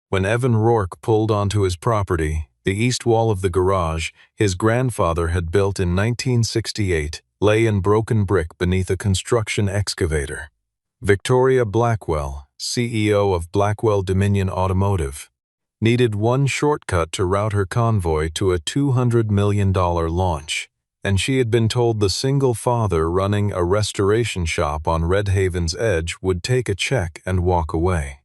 When Evan Rourke pulled onto his property, the east wall of the garage his grandfather had built in 1968 lay in broken brick beneath a construction excavator. Victoria Blackwell, CEO of Blackwell Dominion Automotive, needed one shortcut to route her convoy to a $200 million launch, and she had been told the single father running a restoration shop on Red Haven's edge would take a check and walk away.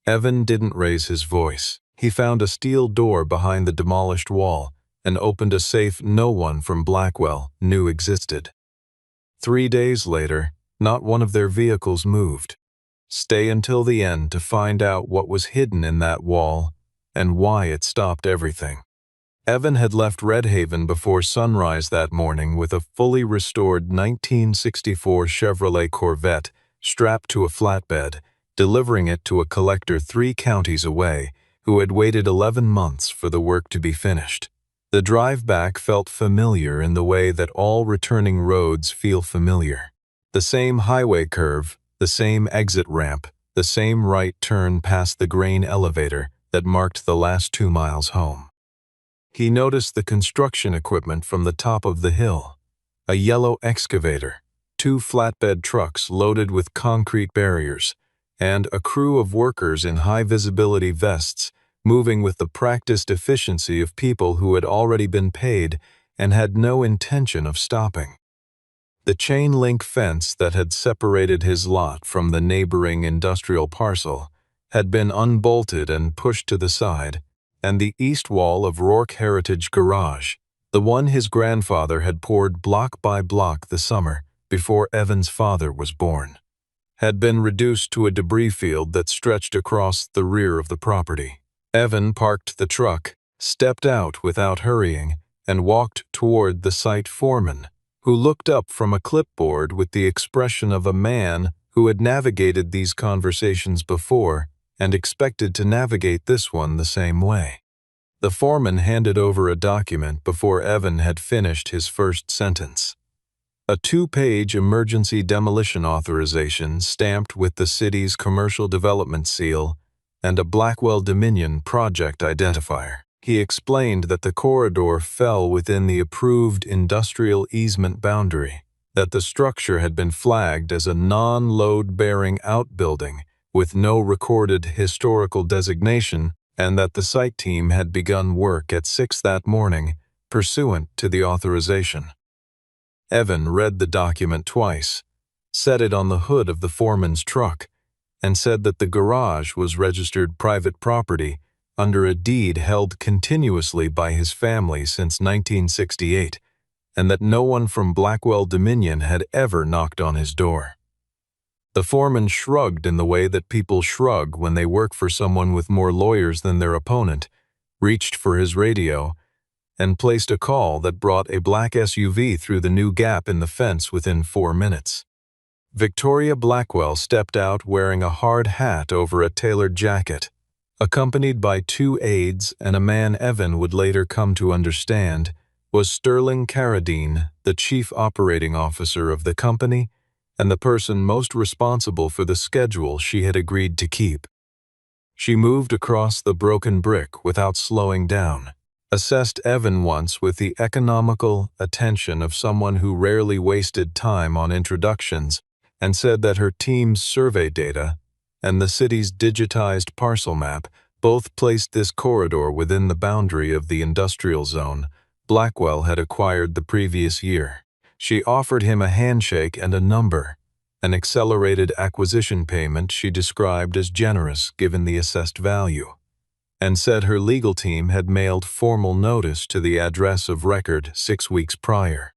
Evan didn't raise his voice. He found a steel door behind the demolished wall and opened a safe no one from Blackwell knew existed. 3 days later, not one of their vehicles moved. Stay until the end to find out what was hidden in that wall and why it stopped everything. Evan had left Red Haven before sunrise that morning with a fully restored 1964 Chevrolet Corvette strapped to a flatbed, delivering it to a collector 3 counties away who had waited 11 months for the work to be finished. The drive back felt familiar in the way that all returning roads feel familiar. The same highway curve, the same exit ramp, the same right turn past the grain elevator that marked the last 2 miles home. He noticed the construction equipment from the top of the hill. A yellow excavator, 2 flatbed trucks loaded with concrete barriers, and a crew of workers in high-visibility vests moving with the practiced efficiency of people who had already been paid and had no intention of stopping. The chain-link fence that had separated his lot from the neighboring industrial parcel had been unbolted and pushed to the side, and the east wall of Rourke Heritage Garage, the one his grandfather had poured block by block the summer before Evan's father was born, had been reduced to a debris field that stretched across the rear of the property. Evan parked the truck, stepped out without hurrying, and walked toward the site foreman, who looked up from a clipboard with the expression of a man who had navigated these conversations before and expected to navigate this one the same way. The foreman handed over a document before Evan had finished his first sentence. A 2-page emergency demolition authorization stamped with the city's commercial development seal and a Blackwell Dominion project identifier. He explained that the corridor fell within the approved industrial easement boundary, that the structure had been flagged as a non-load-bearing outbuilding with no recorded historical designation, and that the site team had begun work at 6 that morning, pursuant to the authorization. Evan read the document twice, set it on the hood of the foreman's truck, and said that the garage was registered private property under a deed held continuously by his family since 1968, and that no one from Blackwell Dominion had ever knocked on his door. The foreman shrugged in the way that people shrug when they work for someone with more lawyers than their opponent, reached for his radio, and placed a call that brought a black SUV through the new gap in the fence within 4 minutes. Victoria Blackwell stepped out wearing a hard hat over a tailored jacket, accompanied by 2 aides and a man Evan would later come to understand was Sterling Carradine, the chief operating officer of the company and the person most responsible for the schedule she had agreed to keep. She moved across the broken brick without slowing down, assessed Evan once with the economical attention of someone who rarely wasted time on introductions, and said that her team's survey data and the city's digitized parcel map both placed this corridor within the boundary of the industrial zone Blackwell had acquired the previous year. She offered him a handshake and a number, an accelerated acquisition payment she described as generous given the assessed value, and said her legal team had mailed formal notice to the address of record 6 weeks prior.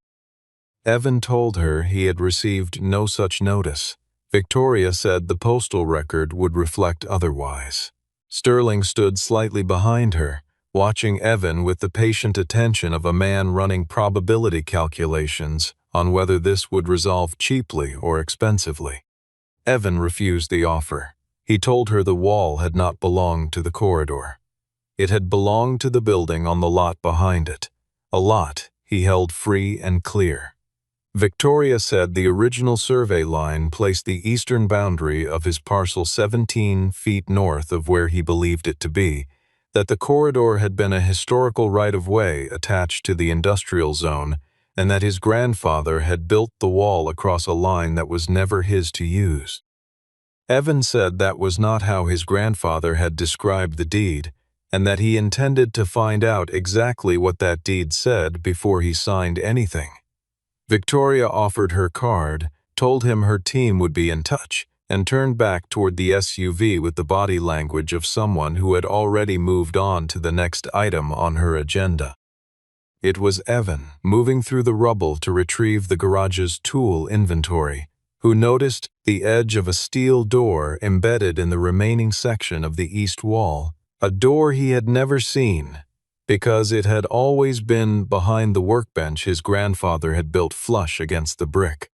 Evan told her he had received no such notice. Victoria said the postal record would reflect otherwise. Sterling stood slightly behind her, watching Evan with the patient attention of a man running probability calculations on whether this would resolve cheaply or expensively. Evan refused the offer. He told her the wall had not belonged to the corridor. It had belonged to the building on the lot behind it, a lot he held free and clear. Victoria said the original survey line placed the eastern boundary of his parcel 17 feet north of where he believed it to be, that the corridor had been a historical right-of-way attached to the industrial zone, and that his grandfather had built the wall across a line that was never his to use. Evan said that was not how his grandfather had described the deed, and that he intended to find out exactly what that deed said before he signed anything. Victoria offered her card, told him her team would be in touch, and turned back toward the SUV with the body language of someone who had already moved on to the next item on her agenda. It was Evan, moving through the rubble to retrieve the garage's tool inventory, who noticed the edge of a steel door embedded in the remaining section of the east wall, a door he had never seen, because it had always been behind the workbench his grandfather had built flush against the brick.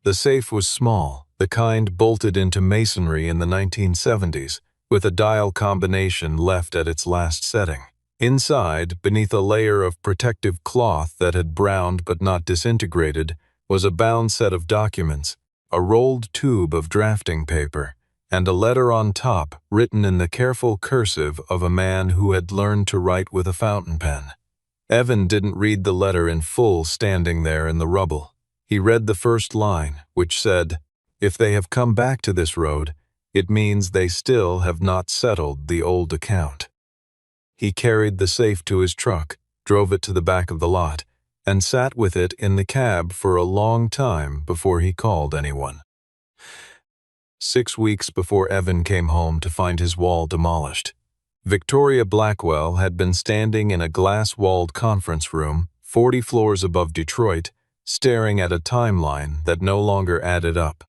The safe was small, the kind bolted into masonry in the 1970s, with a dial combination left at its last setting. Inside, beneath a layer of protective cloth that had browned but not disintegrated, was a bound set of documents, a rolled tube of drafting paper, and a letter on top written in the careful cursive of a man who had learned to write with a fountain pen. Evan didn't read the letter in full standing there in the rubble. He read the first line, which said, "If they have come back to this road, it means they still have not settled the old account." He carried the safe to his truck, drove it to the back of the lot, and sat with it in the cab for a long time before he called anyone. 6 weeks before Evan came home to find his wall demolished, Victoria Blackwell had been standing in a glass-walled conference room 40 floors above Detroit, staring at a timeline that no longer added up.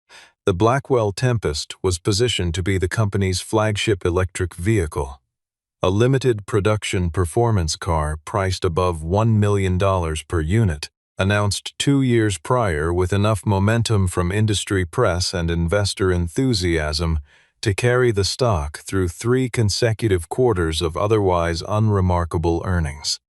The Blackwell Tempest was positioned to be the company's flagship electric vehicle, a limited production performance car priced above $1 million per unit, announced 2 years prior with enough momentum from industry press and investor enthusiasm to carry the stock through 3 consecutive quarters of otherwise unremarkable earnings.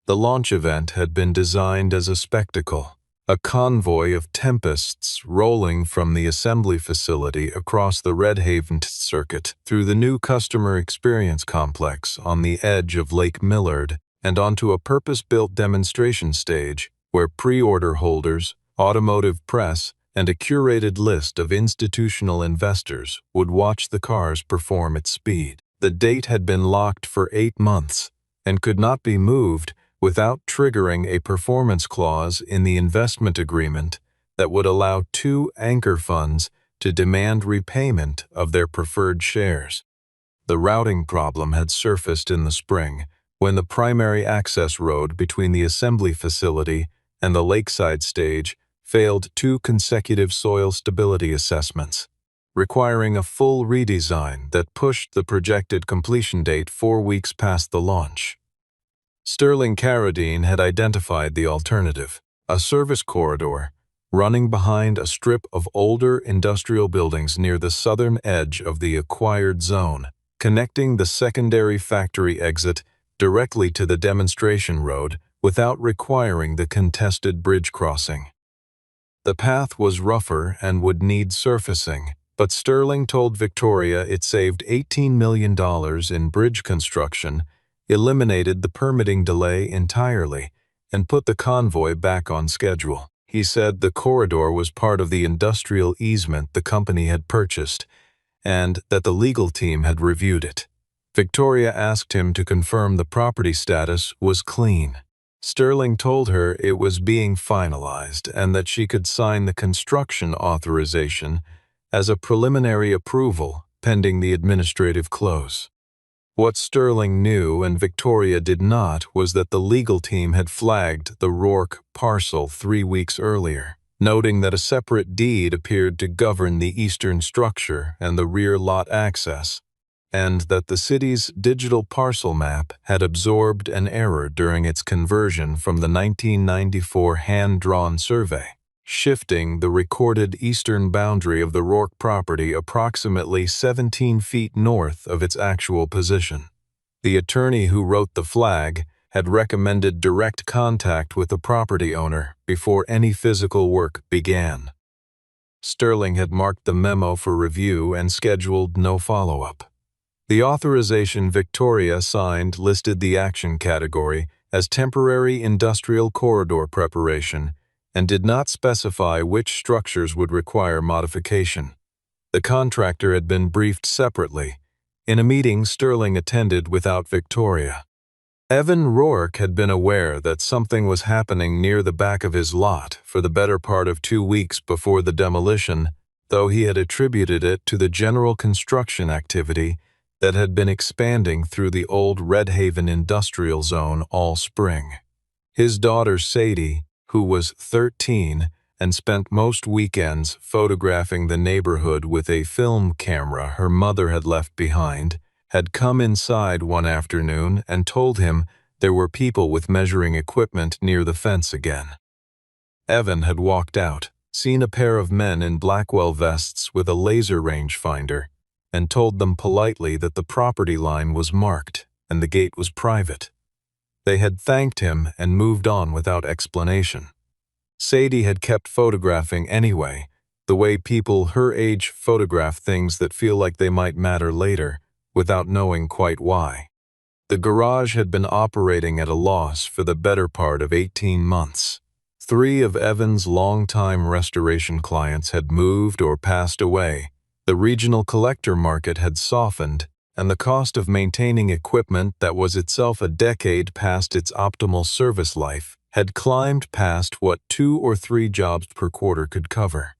The launch event had been designed as a spectacle, a convoy of Tempests rolling from the assembly facility across the Red Haven circuit through the new customer experience complex on the edge of Lake Millard and onto a purpose-built demonstration stage where pre-order holders, automotive press, and a curated list of institutional investors would watch the cars perform at speed. The date had been locked for 8 months and could not be moved without triggering a performance clause in the investment agreement that would allow 2 anchor funds to demand repayment of their preferred shares. The routing problem had surfaced in the spring when the primary access road between the assembly facility and the lakeside stage failed 2 consecutive soil stability assessments, requiring a full redesign that pushed the projected completion date 4 weeks past the launch. Sterling Carradine had identified the alternative, a service corridor running behind a strip of older industrial buildings near the southern edge of the acquired zone, connecting the secondary factory exit directly to the demonstration road without requiring the contested bridge crossing. The path was rougher and would need surfacing, but Sterling told Victoria it saved $18 million in bridge construction, eliminated the permitting delay entirely, and put the convoy back on schedule. He said the corridor was part of the industrial easement the company had purchased, and that the legal team had reviewed it. Victoria asked him to confirm the property status was clean. Sterling told her it was being finalized and that she could sign the construction authorization as a preliminary approval pending the administrative close. What Sterling knew and Victoria did not was that the legal team had flagged the Rourke parcel 3 weeks earlier, noting that a separate deed appeared to govern the eastern structure and the rear lot access, and that the city's digital parcel map had absorbed an error during its conversion from the 1994 hand-drawn survey, shifting the recorded eastern boundary of the Rourke property approximately 17 feet north of its actual position. The attorney who wrote the flag had recommended direct contact with the property owner before any physical work began. Sterling had marked the memo for review and scheduled no follow-up. The authorization Victoria signed listed the action category as temporary industrial corridor preparation and did not specify which structures would require modification. The contractor had been briefed separately, in a meeting Sterling attended without Victoria. Evan Rourke had been aware that something was happening near the back of his lot for the better part of 2 weeks before the demolition, though he had attributed it to the general construction activity that had been expanding through the old Red Haven industrial zone all spring. His daughter Sadie, who was 13 and spent most weekends photographing the neighborhood with a film camera her mother had left behind, had come inside one afternoon and told him there were people with measuring equipment near the fence again. Evan had walked out, seen a pair of men in Blackwell vests with a laser rangefinder, and told them politely that the property line was marked and the gate was private. They had thanked him and moved on without explanation. Sadie had kept photographing anyway, the way people her age photograph things that feel like they might matter later, without knowing quite why. The garage had been operating at a loss for the better part of 18 months. 3 of Evan's longtime restoration clients had moved or passed away. The regional collector market had softened, and the cost of maintaining equipment that was itself a decade past its optimal service life had climbed past what 2 or 3 jobs per quarter could cover.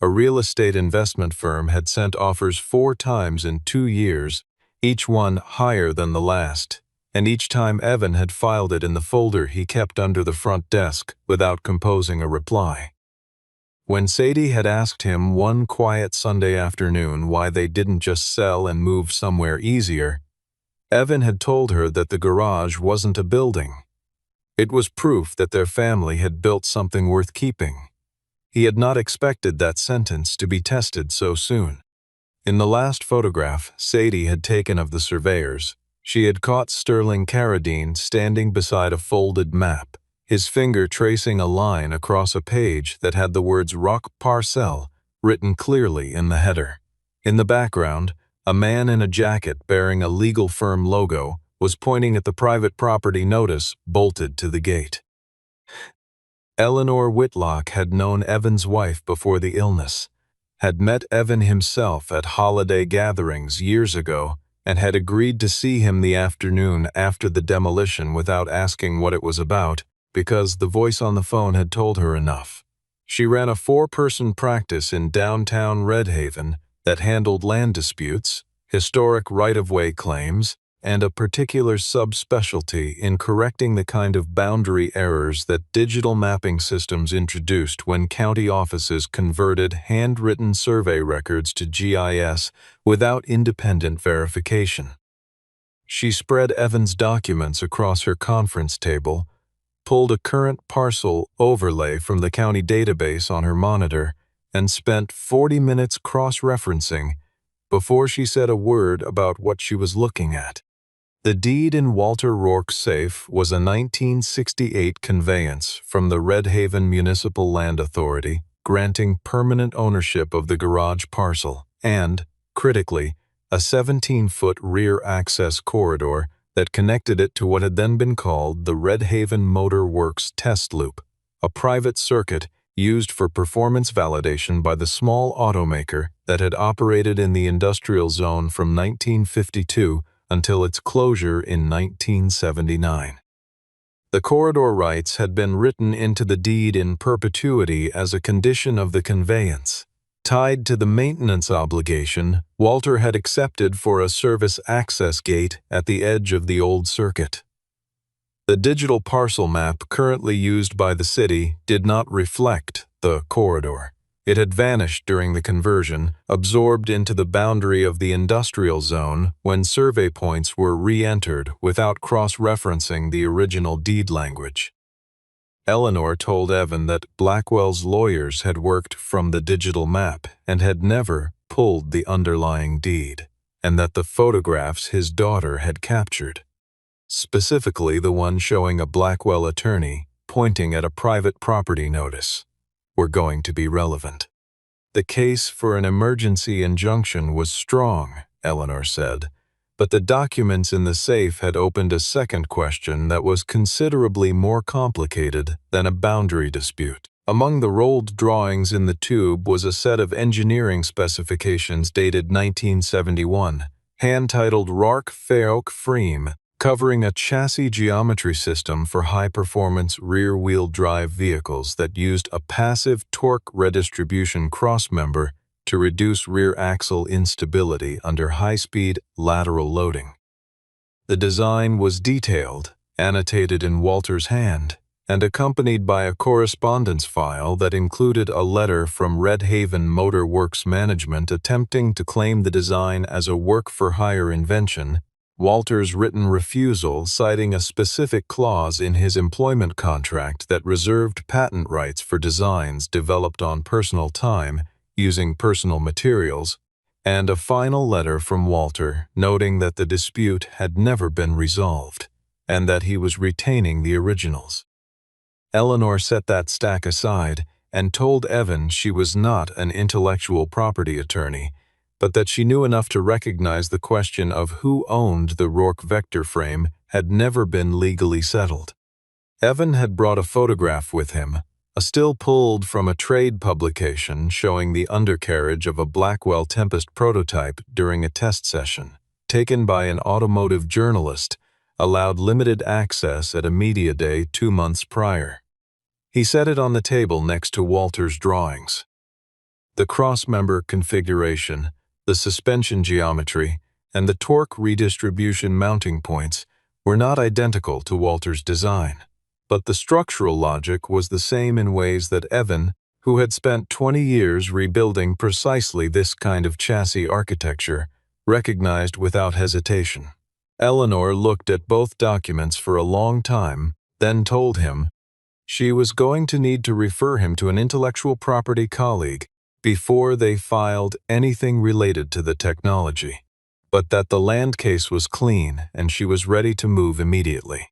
A real estate investment firm had sent offers 4 times in 2 years, each one higher than the last, and each time Evan had filed it in the folder he kept under the front desk without composing a reply. When Sadie had asked him one quiet Sunday afternoon why they didn't just sell and move somewhere easier, Evan had told her that the garage wasn't a building. It was proof that their family had built something worth keeping. He had not expected that sentence to be tested so soon. In the last photograph Sadie had taken of the surveyors, she had caught Sterling Carradine standing beside a folded map, his finger tracing a line across a page that had the words Rock Parcel written clearly in the header. In the background, a man in a jacket bearing a legal firm logo was pointing at the private property notice bolted to the gate. Eleanor Whitlock had known Evan's wife before the illness, had met Evan himself at holiday gatherings years ago, and had agreed to see him the afternoon after the demolition without asking what it was about, because the voice on the phone had told her enough. She ran a 4-person practice in downtown Red Haven that handled land disputes, historic right-of-way claims, and a particular subspecialty in correcting the kind of boundary errors that digital mapping systems introduced when county offices converted handwritten survey records to GIS without independent verification. She spread Evan's documents across her conference table, pulled a current parcel overlay from the county database on her monitor, and spent 40 minutes cross-referencing before she said a word about what she was looking at. The deed in Walter Rourke's safe was a 1968 conveyance from the Red Haven Municipal Land Authority granting permanent ownership of the garage parcel and, critically, a 17-foot rear access corridor that connected it to what had then been called the Red Haven Motor Works Test Loop, a private circuit used for performance validation by the small automaker that had operated in the industrial zone from 1952 until its closure in 1979. The corridor rights had been written into the deed in perpetuity as a condition of the conveyance. Tied to the maintenance obligation, Walter had accepted for a service access gate at the edge of the old circuit. The digital parcel map currently used by the city did not reflect the corridor. It had vanished during the conversion, absorbed into the boundary of the industrial zone when survey points were re-entered without cross-referencing the original deed language. Eleanor told Evan that Blackwell's lawyers had worked from the digital map and had never pulled the underlying deed, and that the photographs his daughter had captured. specifically the one showing a Blackwell attorney pointing at a private property notice, were going to be relevant. The case for an emergency injunction was strong, Eleanor said, but the documents in the safe had opened a second question that was considerably more complicated than a boundary dispute. Among the rolled drawings in the tube was a set of engineering specifications dated 1971, hand-titled Rark Feok Freem, covering a chassis geometry system for high-performance rear-wheel drive vehicles that used a passive torque redistribution crossmember to reduce rear axle instability under high-speed lateral loading. The design was detailed, annotated in Walter's hand, and accompanied by a correspondence file that included a letter from Red Haven Motor Works Management attempting to claim the design as a work-for-hire invention, Walter's written refusal citing a specific clause in his employment contract that reserved patent rights for designs developed on personal time using personal materials, and a final letter from Walter noting that the dispute had never been resolved and that he was retaining the originals. Eleanor set that stack aside and told Evan she was not an intellectual property attorney, but that she knew enough to recognize the question of who owned the Rourke vector frame had never been legally settled. Evan had brought a photograph with him, a still pulled from a trade publication showing the undercarriage of a Blackwell Tempest prototype during a test session, taken by an automotive journalist, allowed limited access at a media day 2 months prior. He set it on the table next to Walter's drawings. The crossmember configuration, the suspension geometry, and the torque redistribution mounting points were not identical to Walter's design, but the structural logic was the same in ways that Evan, who had spent 20 years rebuilding precisely this kind of chassis architecture, recognized without hesitation. Eleanor looked at both documents for a long time, then told him she was going to need to refer him to an intellectual property colleague before they filed anything related to the technology, but that the land case was clean and she was ready to move immediately.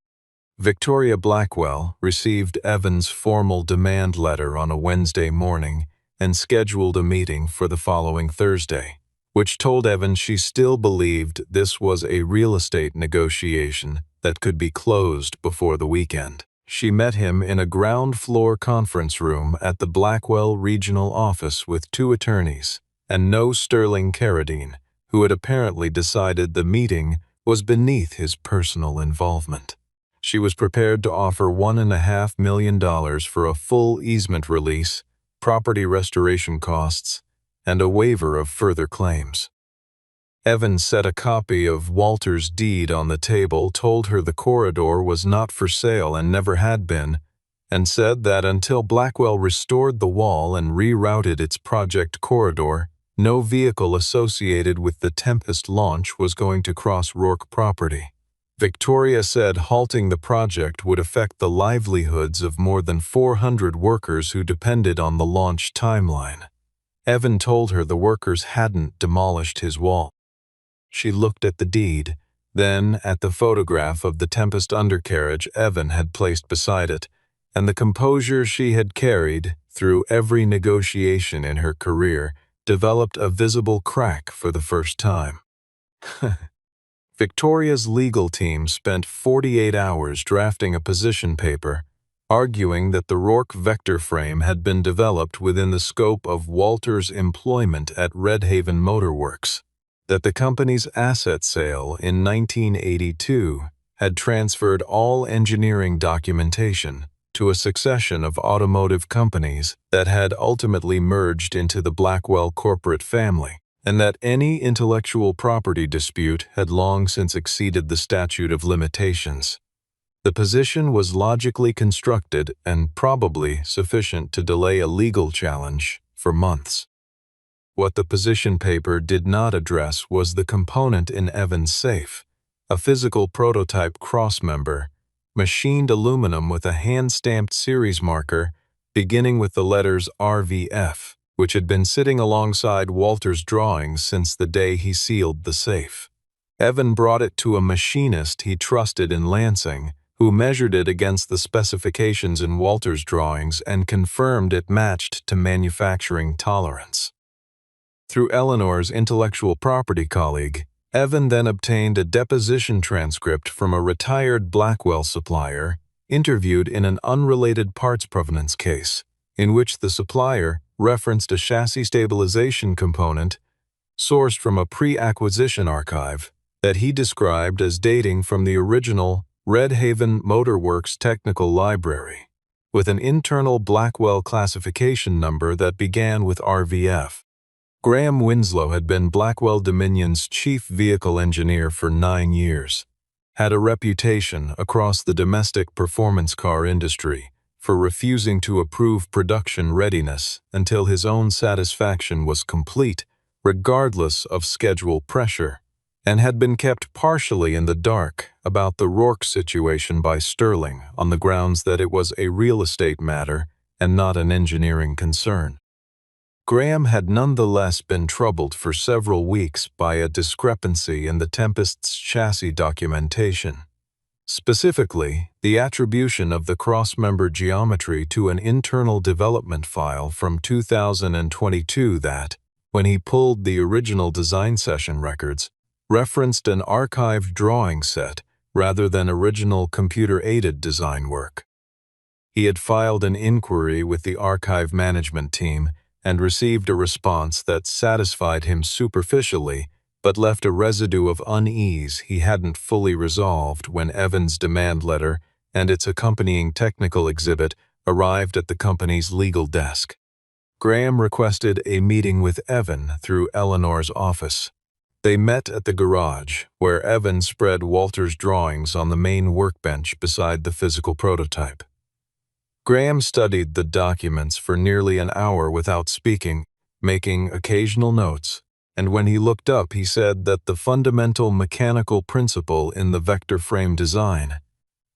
Victoria Blackwell received Evan's formal demand letter on a Wednesday morning and scheduled a meeting for the following Thursday, which told Evan she still believed this was a real estate negotiation that could be closed before the weekend. She met him in a ground-floor conference room at the Blackwell Regional Office with 2 attorneys and no Sterling Carradine, who had apparently decided the meeting was beneath his personal involvement. She was prepared to offer $1.5 million for a full easement release, property restoration costs, and a waiver of further claims. Evan set a copy of Walter's deed on the table, told her the corridor was not for sale and never had been, and said that until Blackwell restored the wall and rerouted its project corridor, no vehicle associated with the Tempest launch was going to cross Rourke property. Victoria said halting the project would affect the livelihoods of more than 400 workers who depended on the launch timeline. Evan told her the workers hadn't demolished his wall. She looked at the deed, then at the photograph of the Tempest undercarriage Evan had placed beside it, and the composure she had carried through every negotiation in her career developed a visible crack for the first time. Victoria's legal team spent 48 hours drafting a position paper, arguing that the Rourke vector frame had been developed within the scope of Walter's employment at Red Haven Motor Works, that the company's asset sale in 1982 had transferred all engineering documentation to a succession of automotive companies that had ultimately merged into the Blackwell corporate family, and that any intellectual property dispute had long since exceeded the statute of limitations. The position was logically constructed and probably sufficient to delay a legal challenge for months. What the position paper did not address was the component in Evan's safe, a physical prototype crossmember, machined aluminum with a hand-stamped series marker beginning with the letters RVF, which had been sitting alongside Walter's drawings since the day he sealed the safe. Evan brought it to a machinist he trusted in Lansing, who measured it against the specifications in Walter's drawings and confirmed it matched to manufacturing tolerance. Through Eleanor's intellectual property colleague, Evan then obtained a deposition transcript from a retired Blackwell supplier interviewed in an unrelated parts provenance case, in which the supplier referenced a chassis stabilization component sourced from a pre-acquisition archive that he described as dating from the original Red Haven Motor Works Technical Library, with an internal Blackwell classification number that began with RVF. Graham Winslow had been Blackwell Dominion's chief vehicle engineer for 9 years, had a reputation across the domestic performance car industry for refusing to approve production readiness until his own satisfaction was complete, regardless of schedule pressure, and had been kept partially in the dark about the Rourke situation by Sterling on the grounds that it was a real estate matter and not an engineering concern. Graham had nonetheless been troubled for several weeks by a discrepancy in the Tempest's chassis documentation. Specifically, the attribution of the crossmember geometry to an internal development file from 2022 that, when he pulled the original design session records, referenced an archived drawing set rather than original computer-aided design work. He had filed an inquiry with the archive management team and received a response that satisfied him superficially but left a residue of unease he hadn't fully resolved when Evan's demand letter and its accompanying technical exhibit arrived at the company's legal desk. Graham requested a meeting with Evan through Eleanor's office. They met at the garage, where Evan spread Walter's drawings on the main workbench beside the physical prototype. Graham studied the documents for nearly an hour without speaking, making occasional notes, and when he looked up he said that the fundamental mechanical principle in the vector frame design,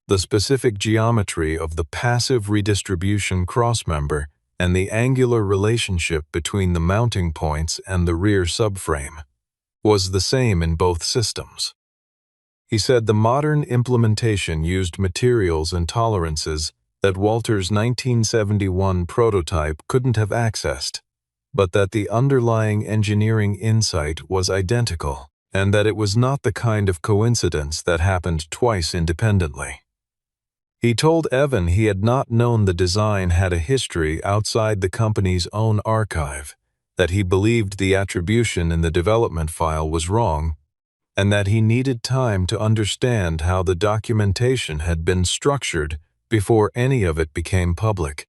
the specific geometry of the passive redistribution crossmember, and the angular relationship between the mounting points and the rear subframe, was the same in both systems. He said the modern implementation used materials and tolerances that Walter's 1971 prototype couldn't have accessed, but that the underlying engineering insight was identical, and that it was not the kind of coincidence that happened twice independently. He told Evan he had not known the design had a history outside the company's own archive, that he believed the attribution in the development file was wrong, and that he needed time to understand how the documentation had been structured before any of it became public.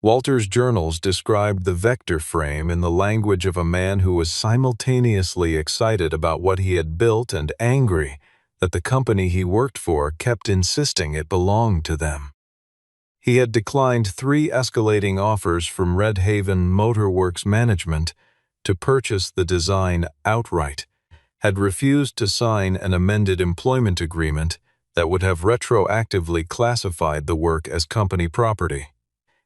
Walter's journals described the vector frame in the language of a man who was simultaneously excited about what he had built and angry that the company he worked for kept insisting it belonged to them. He had declined 3 escalating offers from Red Haven Motor Works management to purchase the design outright, had refused to sign an amended employment agreement that would have retroactively classified the work as company property,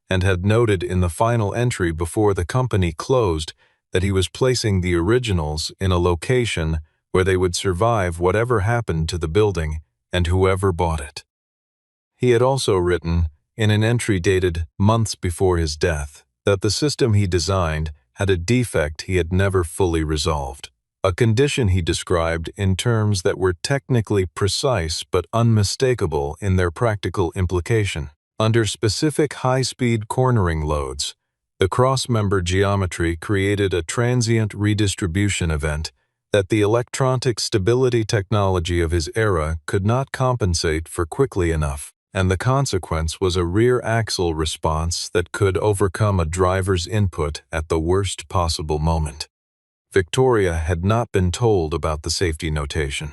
and had noted in the final entry before the company closed that he was placing the originals in a location where they would survive whatever happened to the building and whoever bought it. He had also written, in an entry dated months before his death, that the system he designed had a defect he had never fully resolved, a condition he described in terms that were technically precise but unmistakable in their practical implication. Under specific high-speed cornering loads, the crossmember geometry created a transient redistribution event that the electronic stability technology of his era could not compensate for quickly enough, and the consequence was a rear axle response that could overcome a driver's input at the worst possible moment. Victoria had not been told about the safety notation.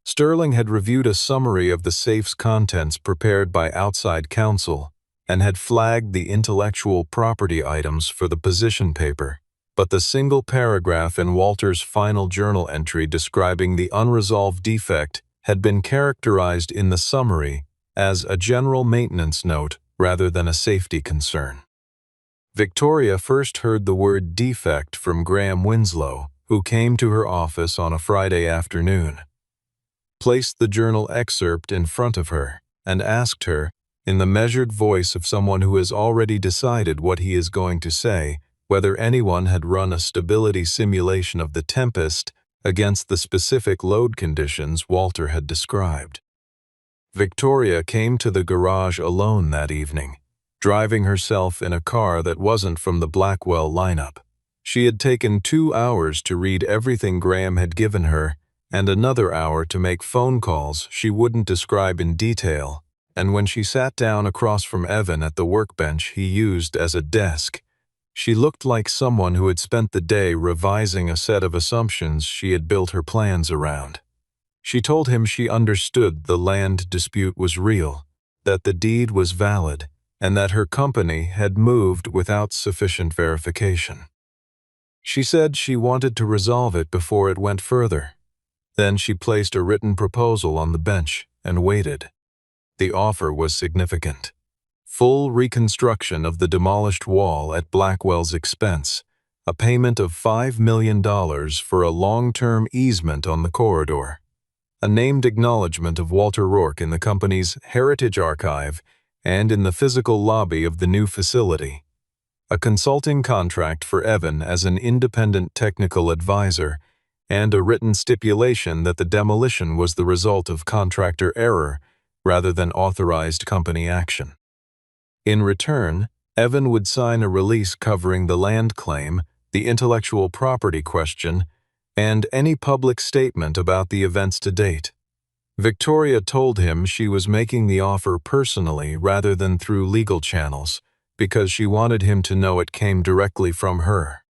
Sterling had reviewed a summary of the safe's contents prepared by outside counsel and had flagged the intellectual property items for the position paper, but the single paragraph in Walter's final journal entry describing the unresolved defect had been characterized in the summary as a general maintenance note rather than a safety concern. Victoria first heard the word defect from Graham Winslow who came to her office on a Friday afternoon, placed the journal excerpt in front of her, and asked her, in the measured voice of someone who has already decided what he is going to say, whether anyone had run a stability simulation of the Tempest against the specific load conditions Walter had described. Victoria came to the garage alone that evening, driving herself in a car that wasn't from the Blackwell lineup. She had taken 2 hours to read everything Graham had given her, and another hour to make phone calls she wouldn't describe in detail, and when she sat down across from Evan at the workbench he used as a desk, she looked like someone who had spent the day revising a set of assumptions she had built her plans around. She told him she understood the land dispute was real, that the deed was valid, and that her company had moved without sufficient verification. She said she wanted to resolve it before it went further. Then she placed a written proposal on the bench and waited. The offer was significant. Full reconstruction of the demolished wall at Blackwell's expense, a payment of $5 million for a long-term easement on the corridor, a named acknowledgement of Walter Rourke in the company's Heritage Archive and in the physical lobby of the new facility, a consulting contract for Evan as an independent technical advisor, and a written stipulation that the demolition was the result of contractor error rather than authorized company action. In return, Evan would sign a release covering the land claim, the intellectual property question, and any public statement about the events to date. Victoria told him she was making the offer personally rather than through legal channels, because she wanted him to know it came directly from her.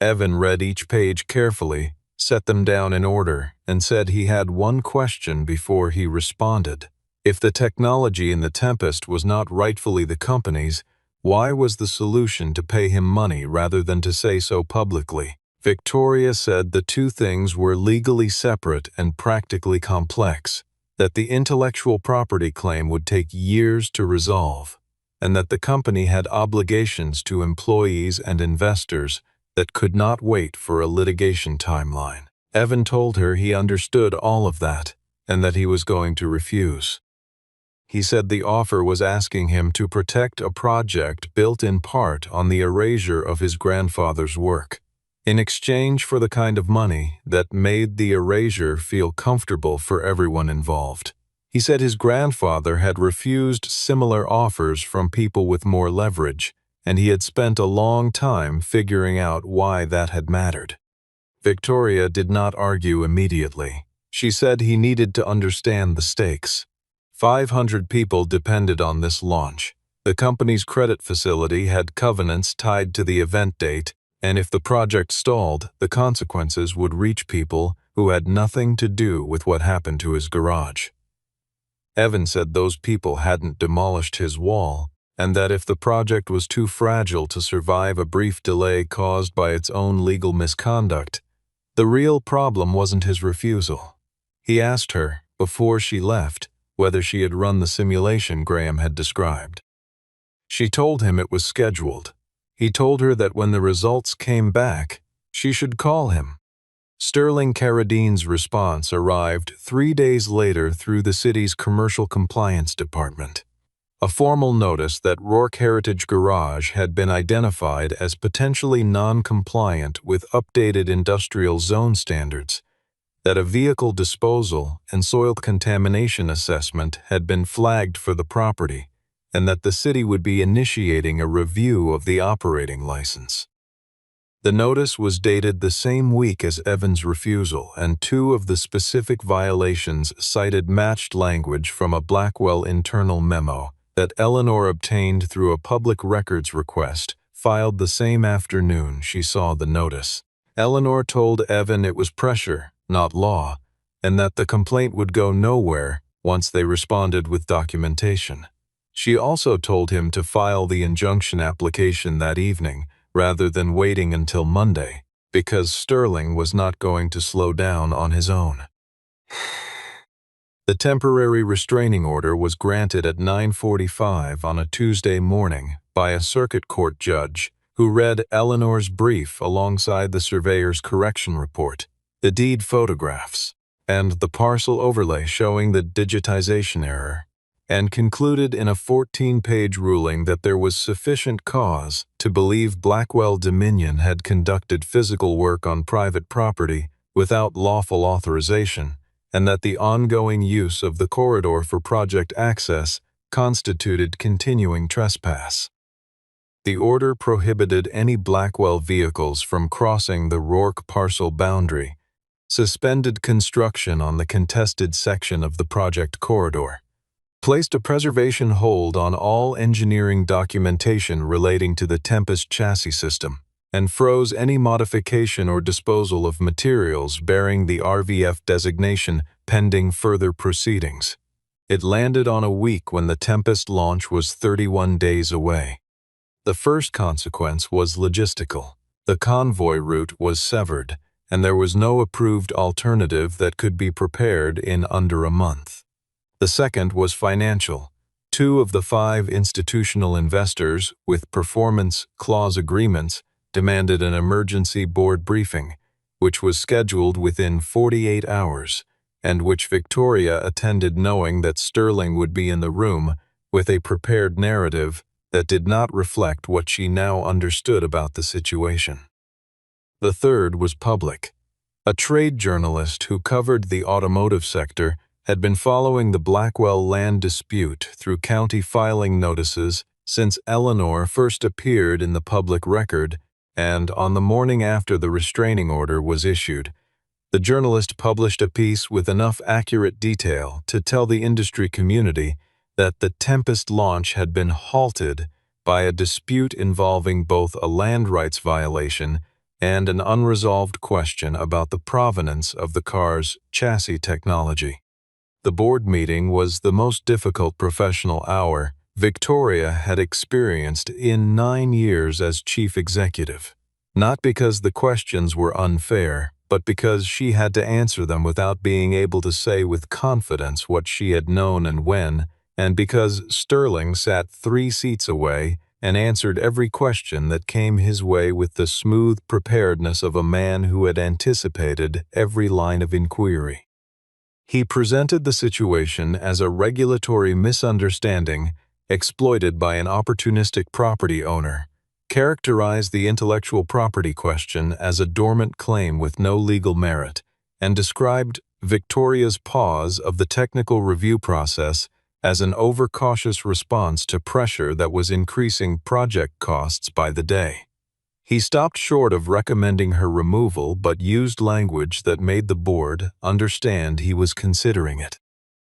Evan read each page carefully, set them down in order, and said he had one question before he responded. If the technology in the Tempest was not rightfully the company's, why was the solution to pay him money rather than to say so publicly? Victoria said the two things were legally separate and practically complex, that the intellectual property claim would take years to resolve, and that the company had obligations to employees and investors that could not wait for a litigation timeline. Evan told her he understood all of that, and that he was going to refuse. He said the offer was asking him to protect a project built in part on the erasure of his grandfather's work, in exchange for the kind of money that made the erasure feel comfortable for everyone involved. He said his grandfather had refused similar offers from people with more leverage, and he had spent a long time figuring out why that had mattered. Victoria did not argue immediately. She said he needed to understand the stakes. 500 people depended on this launch. The company's credit facility had covenants tied to the event date, and if the project stalled, the consequences would reach people who had nothing to do with what happened to his garage. Evan said those people hadn't demolished his wall, and that if the project was too fragile to survive a brief delay caused by its own legal misconduct, the real problem wasn't his refusal. He asked her, before she left, whether she had run the simulation Graham had described. She told him it was scheduled. He told her that when the results came back, she should call him. Sterling Carradine's response arrived 3 days later through the city's Commercial Compliance Department. A formal notice that Rourke Heritage Garage had been identified as potentially non-compliant with updated industrial zone standards, that a vehicle disposal and soil contamination assessment had been flagged for the property, and that the city would be initiating a review of the operating license. The notice was dated the same week as Evan's refusal, and 2 of the specific violations cited matched language from a Blackwell internal memo that Eleanor obtained through a public records request filed the same afternoon she saw the notice. Eleanor told Evan it was pressure, not law, and that the complaint would go nowhere once they responded with documentation. She also told him to file the injunction application that evening rather than waiting until Monday, because Sterling was not going to slow down on his own. The temporary restraining order was granted at 9:45 on a Tuesday morning by a circuit court judge who read Eleanor's brief alongside the surveyor's correction report, the deed photographs, and the parcel overlay showing the digitization error, and concluded in a 14-page ruling that there was sufficient cause to believe Blackwell Dominion had conducted physical work on private property without lawful authorization, and that the ongoing use of the corridor for project access constituted continuing trespass. The order prohibited any Blackwell vehicles from crossing the Rourke parcel boundary, suspended construction on the contested section of the project corridor, placed a preservation hold on all engineering documentation relating to the Tempest chassis system, and froze any modification or disposal of materials bearing the RVF designation pending further proceedings. It landed on a week when the Tempest launch was 31 days away. The first consequence was logistical. The convoy route was severed, and there was no approved alternative that could be prepared in under a month. The second was financial. 2 of the 5 institutional investors with performance clause agreements demanded an emergency board briefing, which was scheduled within 48 hours, and which Victoria attended knowing that Sterling would be in the room with a prepared narrative that did not reflect what she now understood about the situation. The third was public. A trade journalist who covered the automotive sector had been following the Blackwell land dispute through county filing notices since Eleanor first appeared in the public record, and on the morning after the restraining order was issued, the journalist published a piece with enough accurate detail to tell the industry community that the Tempest launch had been halted by a dispute involving both a land rights violation and an unresolved question about the provenance of the car's chassis technology. The board meeting was the most difficult professional hour Victoria had experienced in 9 years as chief executive, not because the questions were unfair, but because she had to answer them without being able to say with confidence what she had known and when, and because Sterling sat 3 seats away and answered every question that came his way with the smooth preparedness of a man who had anticipated every line of inquiry. He presented the situation as a regulatory misunderstanding exploited by an opportunistic property owner, characterized the intellectual property question as a dormant claim with no legal merit, and described Victoria's pause of the technical review process as an overcautious response to pressure that was increasing project costs by the day. He stopped short of recommending her removal but used language that made the board understand he was considering it.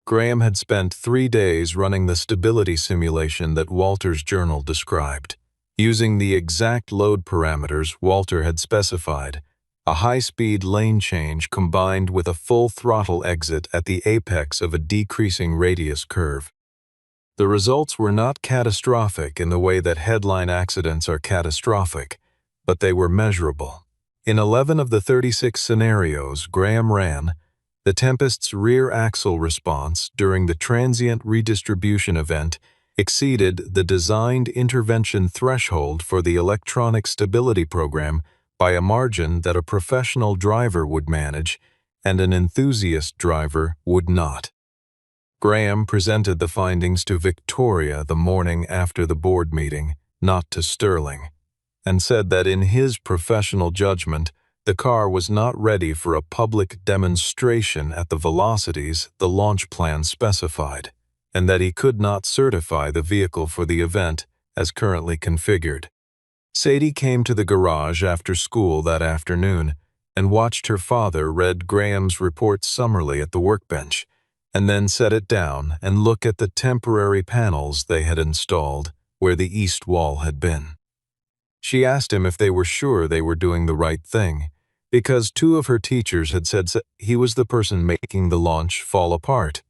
Graham had spent 3 days running the stability simulation that Walter's journal described, using the exact load parameters Walter had specified, a high-speed lane change combined with a full throttle exit at the apex of a decreasing radius curve. The results were not catastrophic in the way that headline accidents are catastrophic, but they were measurable. In 11 of the 36 scenarios Graham ran, the Tempest's rear axle response during the transient redistribution event exceeded the designed intervention threshold for the electronic stability program by a margin that a professional driver would manage and an enthusiast driver would not. Graham presented the findings to Victoria the morning after the board meeting, not to Sterling, and said that in his professional judgment, the car was not ready for a public demonstration at the velocities the launch plan specified, and that he could not certify the vehicle for the event as currently configured. Sadie came to the garage after school that afternoon and watched her father read Graham's report summarily at the workbench, and then set it down and look at the temporary panels they had installed where the east wall had been. She asked him if they were sure they were doing the right thing, because 2 of her teachers had said he was the person making the launch fall apart,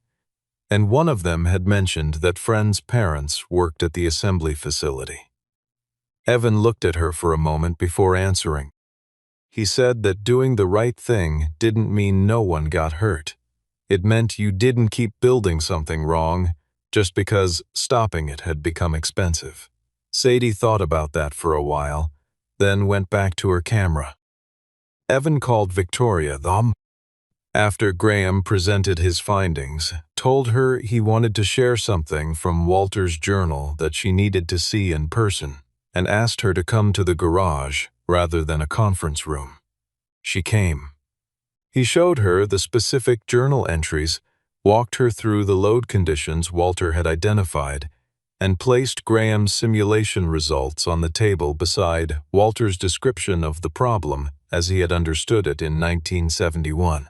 and one of them had mentioned that friends' parents worked at the assembly facility. Evan looked at her for a moment before answering. He said that doing the right thing didn't mean no one got hurt. It meant you didn't keep building something wrong just because stopping it had become expensive. Sadie thought about that for a while, then went back to her camera. Evan called Victoria, after Graham presented his findings, told her he wanted to share something from Walter's journal that she needed to see in person, and asked her to come to the garage rather than a conference room. She came. He showed her the specific journal entries, walked her through the load conditions Walter had identified, and placed Graham's simulation results on the table beside Walter's description of the problem as he had understood it in 1971.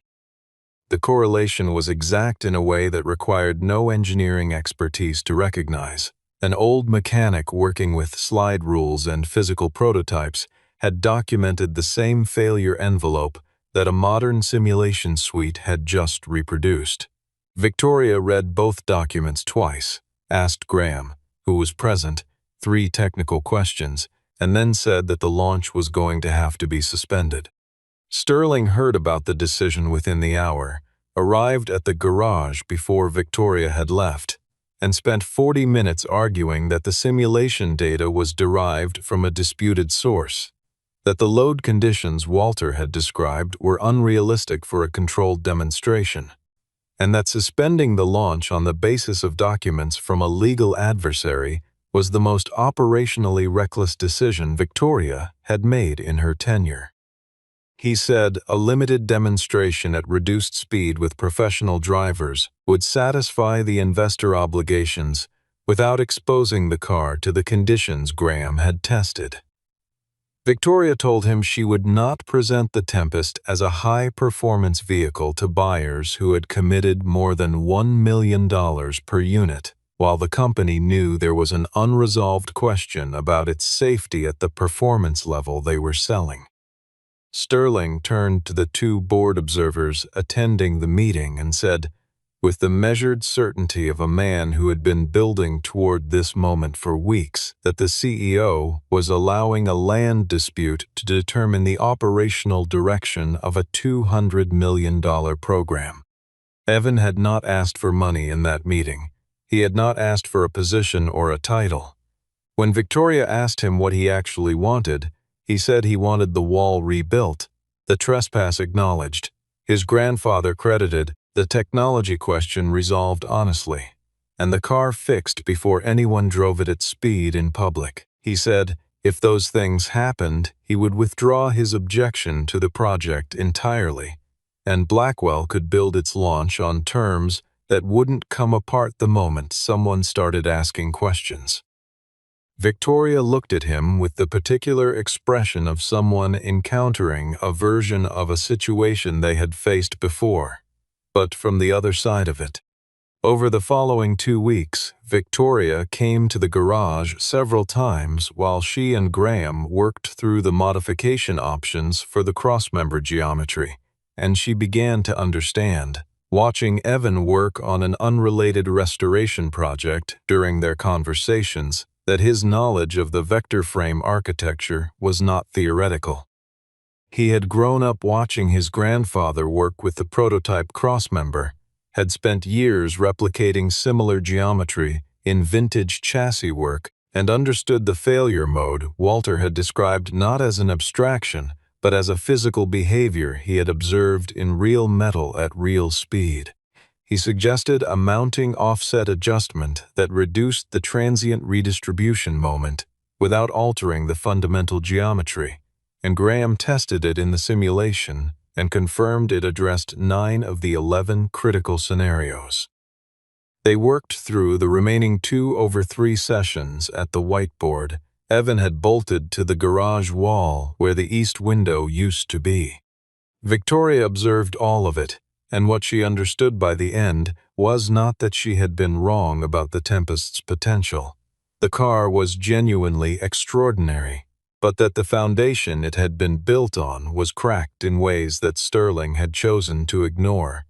The correlation was exact in a way that required no engineering expertise to recognize. An old mechanic working with slide rules and physical prototypes had documented the same failure envelope that a modern simulation suite had just reproduced. Victoria read both documents twice, asked Graham, who was present, 3 technical questions, and then said that the launch was going to have to be suspended. Sterling heard about the decision within the hour, arrived at the garage before Victoria had left, and spent 40 minutes arguing that the simulation data was derived from a disputed source, that the load conditions Walter had described were unrealistic for a controlled demonstration, and that suspending the launch on the basis of documents from a legal adversary was the most operationally reckless decision Victoria had made in her tenure. He said a limited demonstration at reduced speed with professional drivers would satisfy the investor obligations without exposing the car to the conditions Graham had tested. Victoria told him she would not present the Tempest as a high-performance vehicle to buyers who had committed more than $1 million per unit, while the company knew there was an unresolved question about its safety at the performance level they were selling. Sterling turned to the 2 board observers attending the meeting and said, with the measured certainty of a man who had been building toward this moment for weeks, that the CEO was allowing a land dispute to determine the operational direction of a $200 million program. Evan had not asked for money in that meeting. He had not asked for a position or a title. When Victoria asked him what he actually wanted, he said he wanted the wall rebuilt, the trespass acknowledged, his grandfather credited, the technology question resolved honestly, and the car fixed before anyone drove it at speed in public. He said if those things happened, he would withdraw his objection to the project entirely, and Blackwell could build its launch on terms that wouldn't come apart the moment someone started asking questions. Victoria looked at him with the particular expression of someone encountering a version of a situation they had faced before, but from the other side of it. Over the following 2 weeks, Victoria came to the garage several times while she and Graham worked through the modification options for the crossmember geometry, and she began to understand, watching Evan work on an unrelated restoration project during their conversations, that his knowledge of the vector frame architecture was not theoretical. He had grown up watching his grandfather work with the prototype crossmember, had spent years replicating similar geometry in vintage chassis work, and understood the failure mode Walter had described not as an abstraction, but as a physical behavior he had observed in real metal at real speed. He suggested a mounting offset adjustment that reduced the transient redistribution moment without altering the fundamental geometry, and Graham tested it in the simulation and confirmed it addressed 9 of the 11 critical scenarios. They worked through the remaining 2 over 3 sessions at the whiteboard Evan had bolted to the garage wall where the east window used to be. Victoria observed all of it, and what she understood by the end was not that she had been wrong about the Tempest's potential. The car was genuinely extraordinary, but that the foundation it had been built on was cracked in ways that Sterling had chosen to ignore,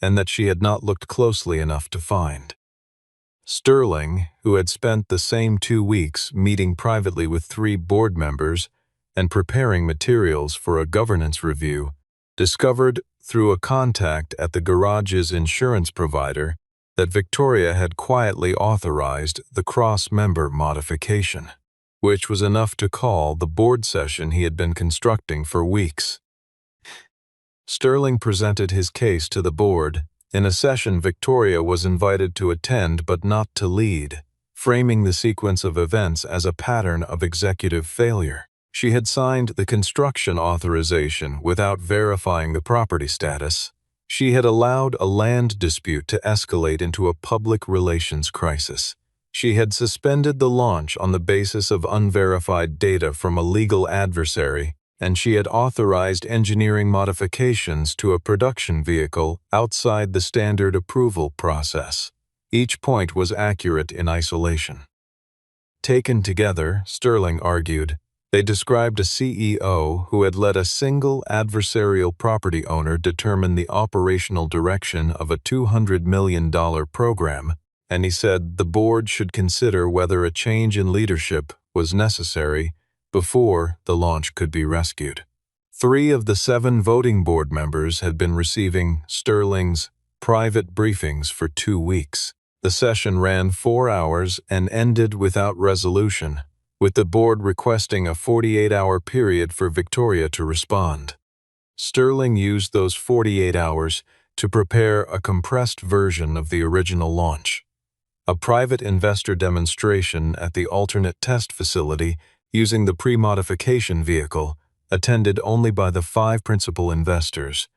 and that she had not looked closely enough to find. Sterling, who had spent the same 2 weeks meeting privately with 3 board members and preparing materials for a governance review, discovered through a contact at the garage's insurance provider that Victoria had quietly authorized the cross-member modification. which was enough to call the board session he had been constructing for weeks. Sterling presented his case to the board. In a session, Victoria was invited to attend but not to lead, framing the sequence of events as a pattern of executive failure. She had signed the construction authorization without verifying the property status. She had allowed a land dispute to escalate into a public relations crisis. She had suspended the launch on the basis of unverified data from a legal adversary, and she had authorized engineering modifications to a production vehicle outside the standard approval process. Each point was accurate in isolation. Taken together, Sterling argued, they described a CEO who had let a single adversarial property owner determine the operational direction of a $200 million program, and he said the board should consider whether a change in leadership was necessary before the launch could be rescued. 3 of the 7 voting board members had been receiving Sterling's private briefings for 2 weeks. The session ran 4 hours and ended without resolution, with the board requesting a 48-hour period for Victoria to respond. Sterling used those 48 hours to prepare a compressed version of the original launch. A private investor demonstration at the alternate test facility using the pre-modification vehicle, attended only by the 5 principal investors,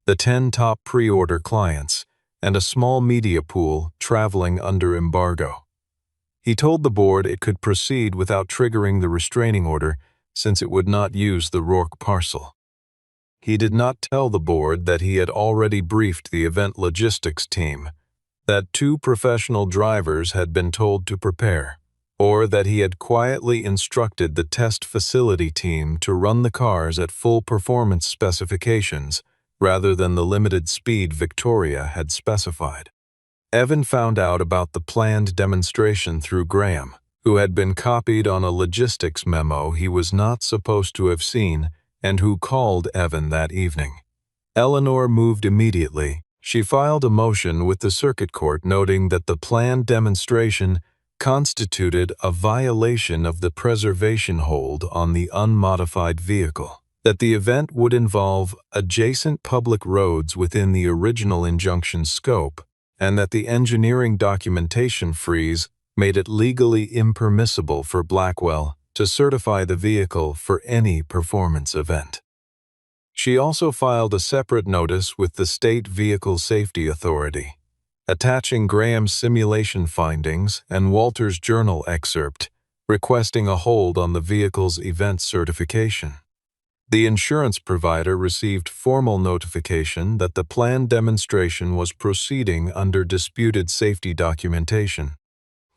the 10 top pre-order clients, and a small media pool traveling under embargo. He told the board it could proceed without triggering the restraining order since it would not use the Rourke parcel. He did not tell the board that he had already briefed the event logistics team, that 2 professional drivers had been told to prepare, or that he had quietly instructed the test facility team to run the cars at full performance specifications rather than the limited speed Victoria had specified. Evan found out about the planned demonstration through Graham, who had been copied on a logistics memo he was not supposed to have seen and who called Evan that evening. Eleanor moved immediately. She filed a motion with the circuit court noting that the planned demonstration constituted a violation of the preservation hold on the unmodified vehicle, that the event would involve adjacent public roads within the original injunction scope, and that the engineering documentation freeze made it legally impermissible for Blackwell to certify the vehicle for any performance event. She also filed a separate notice with the State Vehicle Safety Authority, attaching Graham's simulation findings and Walter's journal excerpt, requesting a hold on the vehicle's event certification. The insurance provider received formal notification that the planned demonstration was proceeding under disputed safety documentation.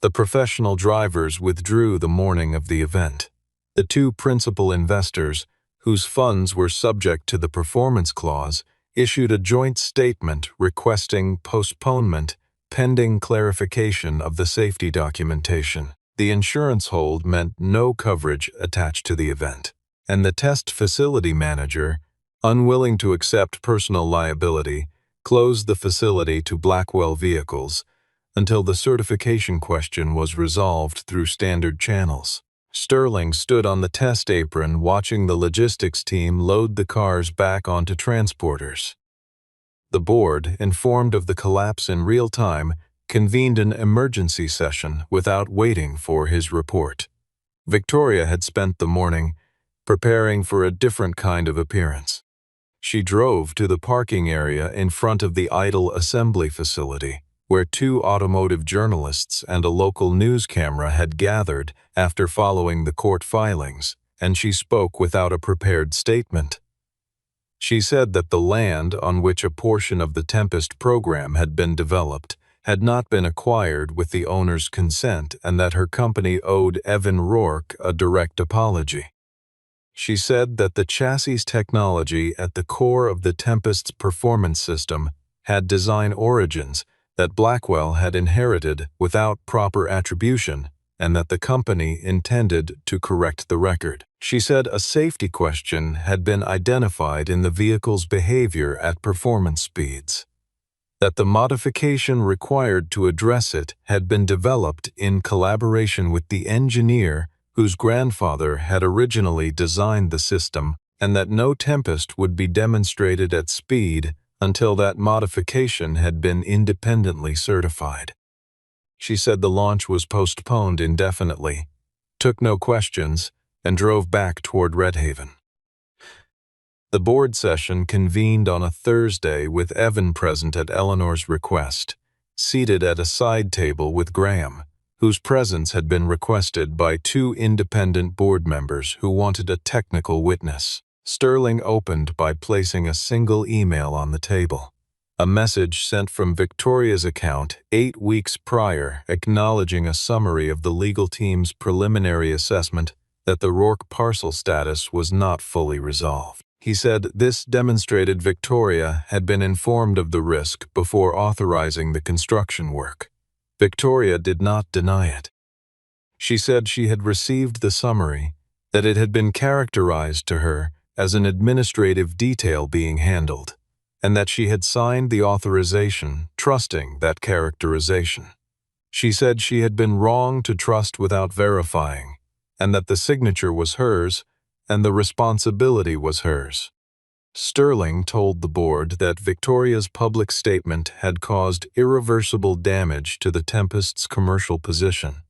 The professional drivers withdrew the morning of the event. The 2 principal investors, whose funds were subject to the performance clause, issued a joint statement requesting postponement pending clarification of the safety documentation. The insurance hold meant no coverage attached to the event, and the test facility manager, unwilling to accept personal liability, closed the facility to Blackwell vehicles until the certification question was resolved through standard channels. Sterling stood on the test apron watching the logistics team load the cars back onto transporters. The board, informed of the collapse in real time, convened an emergency session without waiting for his report. Victoria had spent the morning preparing for a different kind of appearance. She drove to the parking area in front of the idle assembly facility, where 2 automotive journalists and a local news camera had gathered after following the court filings, and she spoke without a prepared statement. She said that the land on which a portion of the Tempest program had been developed had not been acquired with the owner's consent and that her company owed Evan Rourke a direct apology. She said that the chassis technology at the core of the Tempest's performance system had design origins that Blackwell had inherited without proper attribution, and that the company intended to correct the record. She said a safety question had been identified in the vehicle's behavior at performance speeds, that the modification required to address it had been developed in collaboration with the engineer whose grandfather had originally designed the system, and that no tempest would be demonstrated at speed until that modification had been independently certified. She said the launch was postponed indefinitely, took no questions, and drove back toward Redhaven. The board session convened on a Thursday with Evan present at Eleanor's request, seated at a side table with Graham, whose presence had been requested by two independent board members who wanted a technical witness. Sterling opened by placing a single email on the table. A message sent from Victoria's account 8 weeks prior acknowledging a summary of the legal team's preliminary assessment that the Rourke parcel status was not fully resolved. He said this demonstrated Victoria had been informed of the risk before authorizing the construction work. Victoria did not deny it. She said she had received the summary, that it had been characterized to her as an administrative detail being handled, and that she had signed the authorization trusting that characterization. She said she had been wrong to trust without verifying, and that the signature was hers and the responsibility was hers. Sterling told the board that Victoria's public statement had caused irreversible damage to the Tempest's commercial position,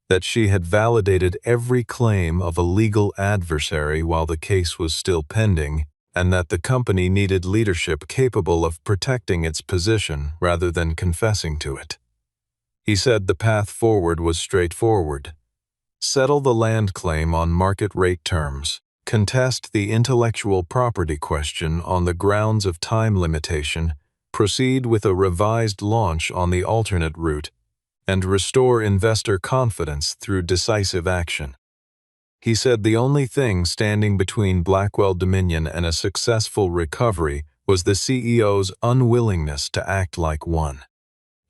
that she had validated every claim of a legal adversary while the case was still pending, and that the company needed leadership capable of protecting its position rather than confessing to it. He said the path forward was straightforward. Settle the land claim on market rate terms, contest the intellectual property question on the grounds of time limitation, proceed with a revised launch on the alternate route, and restore investor confidence through decisive action. He said the only thing standing between Blackwell Dominion and a successful recovery was the CEO's unwillingness to act like one.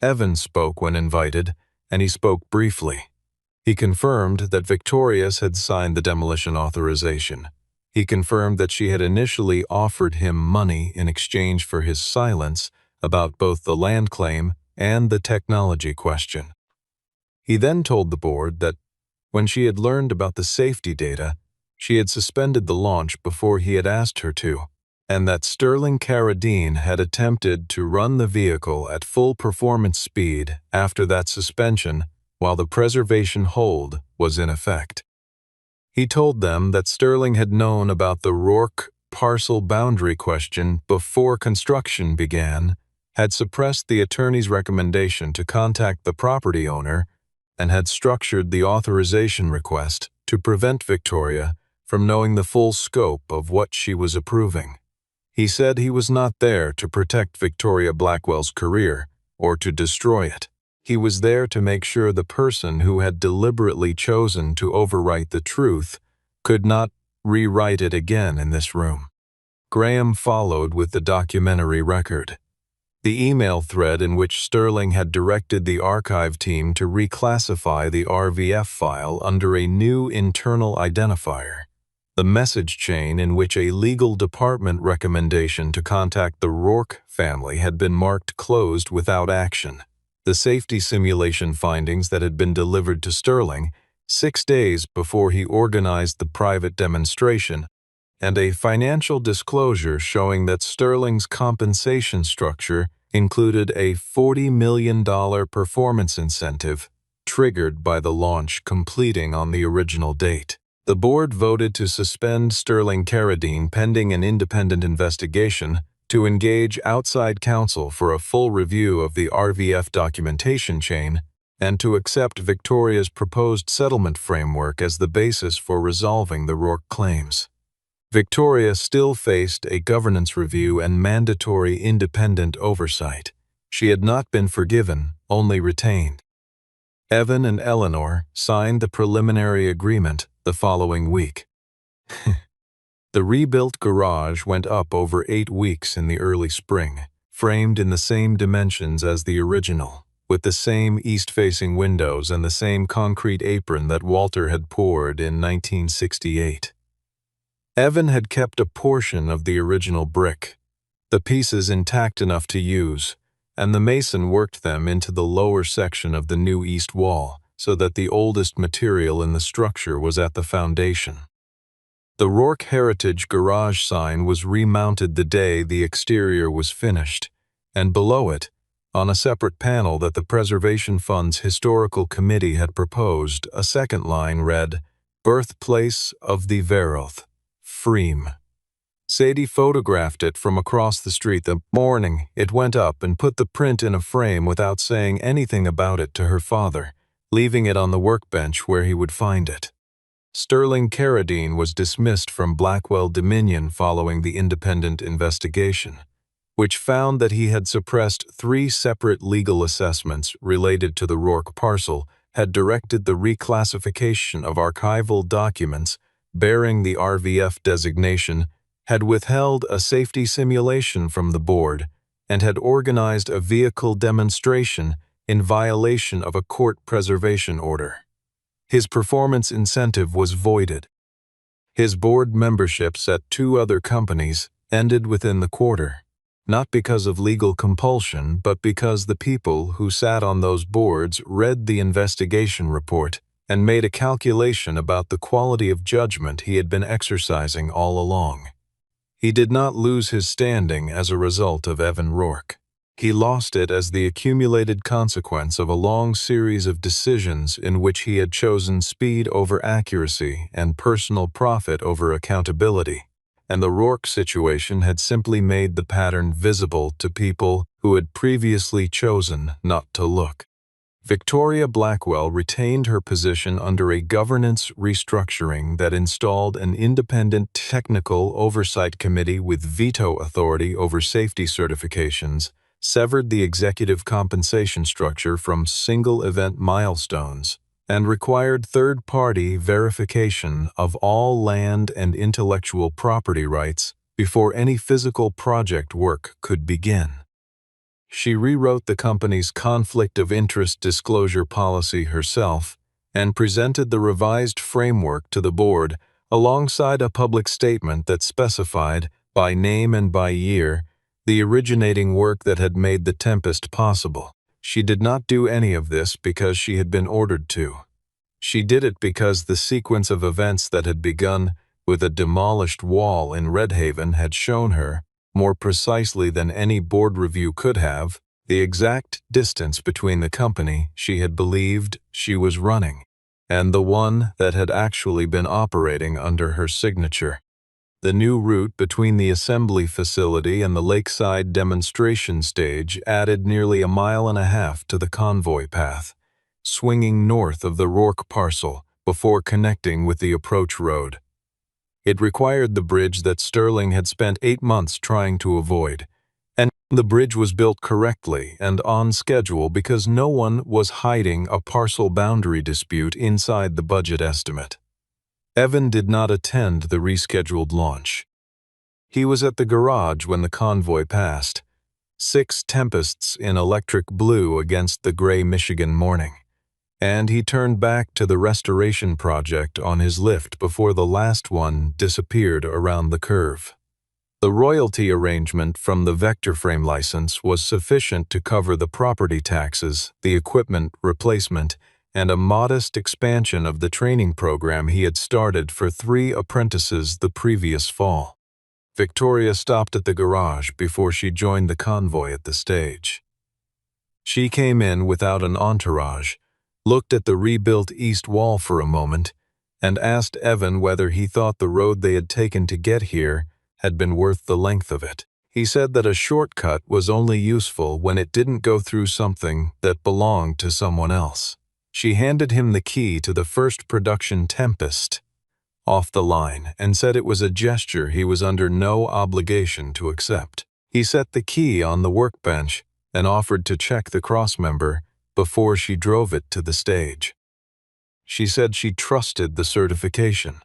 Evan spoke when invited, and he spoke briefly. He confirmed that Victoria's had signed the demolition authorization. He confirmed that she had initially offered him money in exchange for his silence about both the land claim and the technology question. He then told the board that when she had learned about the safety data, she had suspended the launch before he had asked her to, and that Sterling Carradine had attempted to run the vehicle at full performance speed after that suspension while the preservation hold was in effect. He told them that Sterling had known about the Rourke parcel boundary question before construction began, had suppressed the attorney's recommendation to contact the property owner, and had structured the authorization request to prevent Victoria from knowing the full scope of what she was approving. He said he was not there to protect Victoria Blackwell's career or to destroy it. He was there to make sure the person who had deliberately chosen to overwrite the truth could not rewrite it again in this room. Graham followed with the documentary record. The email thread in which Sterling had directed the archive team to reclassify the RVF file under a new internal identifier. The message chain in which a legal department recommendation to contact the Rourke family had been marked closed without action. The safety simulation findings that had been delivered to Sterling 6 days before he organized the private demonstration, and a financial disclosure showing that Sterling's compensation structure included a $40 million performance incentive triggered by the launch completing on the original date. The board voted to suspend Sterling Carradine pending an independent investigation, to engage outside counsel for a full review of the RVF documentation chain, and to accept Victoria's proposed settlement framework as the basis for resolving the Rourke claims. Victoria still faced a governance review and mandatory independent oversight. She had not been forgiven, only retained. Evan and Eleanor signed the preliminary agreement the following week. The rebuilt garage went up over 8 weeks in the early spring, framed in the same dimensions as the original, with the same east-facing windows and the same concrete apron that Walter had poured in 1968. Evan had kept a portion of the original brick, the pieces intact enough to use, and the mason worked them into the lower section of the new east wall, so that the oldest material in the structure was at the foundation. The Rourke Heritage Garage sign was remounted the day the exterior was finished, and below it, on a separate panel that the Preservation Fund's Historical Committee had proposed, a second line read, "Birthplace of the Veroth, Freem." Sadie photographed it from across the street the morning it went up and put the print in a frame without saying anything about it to her father, leaving it on the workbench where he would find it. Sterling Carradine was dismissed from Blackwell Dominion following the independent investigation, which found that he had suppressed 3 separate legal assessments related to the Rourke parcel, had directed the reclassification of archival documents bearing the RVF designation, had withheld a safety simulation from the board, and had organized a vehicle demonstration in violation of a court preservation order. His performance incentive was voided. His board memberships at 2 other companies ended within the quarter, not because of legal compulsion, but because the people who sat on those boards read the investigation report and made a calculation about the quality of judgment he had been exercising all along. He did not lose his standing as a result of Evan Rourke. He lost it as the accumulated consequence of a long series of decisions in which he had chosen speed over accuracy and personal profit over accountability, and the Rourke situation had simply made the pattern visible to people who had previously chosen not to look. Victoria Blackwell retained her position under a governance restructuring that installed an independent technical oversight committee with veto authority over safety certifications, severed the executive compensation structure from single event milestones, and required third-party verification of all land and intellectual property rights before any physical project work could begin. She rewrote the company's conflict of interest disclosure policy herself and presented the revised framework to the board alongside a public statement that specified, by name and by year, the originating work that had made the Tempest possible. She did not do any of this because she had been ordered to. She did it because the sequence of events that had begun with a demolished wall in Redhaven had shown her, more precisely than any board review could have, the exact distance between the company she had believed she was running and the one that had actually been operating under her signature. The new route between the assembly facility and the lakeside demonstration stage added nearly 1.5 miles to the convoy path, swinging north of the Rourke parcel before connecting with the approach road. It required the bridge that Sterling had spent 8 months trying to avoid, and the bridge was built correctly and on schedule because no one was hiding a parcel boundary dispute inside the budget estimate. Evan did not attend the rescheduled launch. He was at the garage when the convoy passed, 6 Tempests in electric blue against the gray Michigan morning, and he turned back to the restoration project on his lift before the last one disappeared around the curve. The royalty arrangement from the vector frame license was sufficient to cover the property taxes, the equipment replacement, and a modest expansion of the training program he had started for 3 apprentices the previous fall. Victoria stopped at the garage before she joined the convoy at the stage. She came in without an entourage, looked at the rebuilt east wall for a moment, and asked Evan whether he thought the road they had taken to get here had been worth the length of it. He said that a shortcut was only useful when it didn't go through something that belonged to someone else. She handed him the key to the first production Tempest off the line and said it was a gesture he was under no obligation to accept. He set the key on the workbench and offered to check the crossmember before she drove it to the stage. She said she trusted the certification.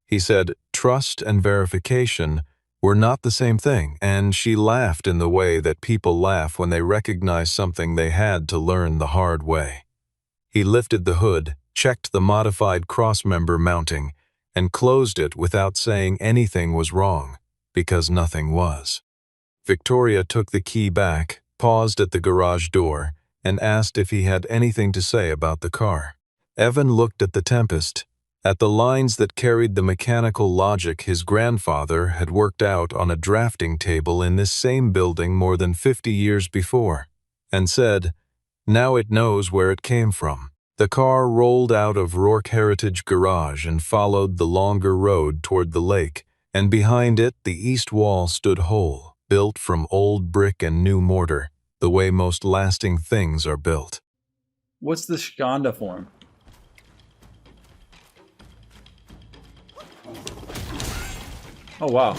He said trust and verification were not the same thing, and she laughed in the way that people laugh when they recognize something they had to learn the hard way. He lifted the hood, checked the modified crossmember mounting, and closed it without saying anything was wrong, because nothing was. Victoria took the key back, paused at the garage door, and asked if he had anything to say about the car. Evan looked at the Tempest, at the lines that carried the mechanical logic his grandfather had worked out on a drafting table in this same building more than 50 years before, and said, now it knows where it came from. The car rolled out of Rourke Heritage Garage and followed the longer road toward the lake, and behind it the east wall stood whole, built from old brick and new mortar, the way most lasting things are built. What's the Shkonda form? Oh, wow.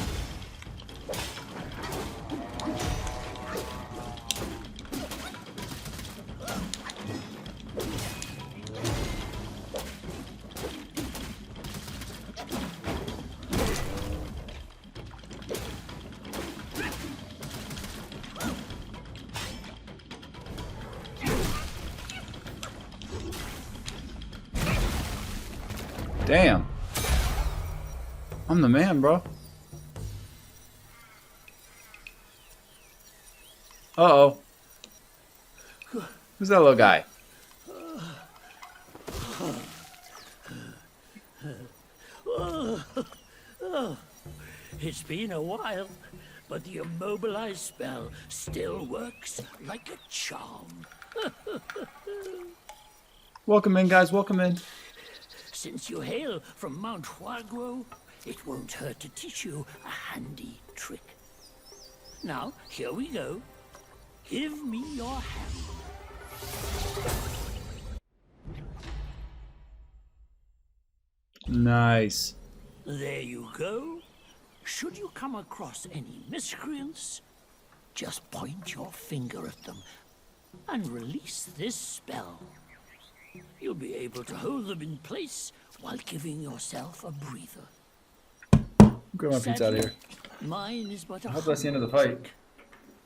Damn. I'm the man, bro. Uh-oh. Who's that little guy? It's been a while, but the immobilized spell still works like a charm. Welcome in, guys. Welcome in. Since you hail from Mount Huagro, it won't hurt to teach you a handy trick. Now, here we go. Give me your hand. Nice. There you go. Should you come across any miscreants, just point your finger at them and release this spell. You'll be able to hold them in place while giving yourself a breather. Grab my pizza out of here. Mine is but a I hope that's the end of the fight.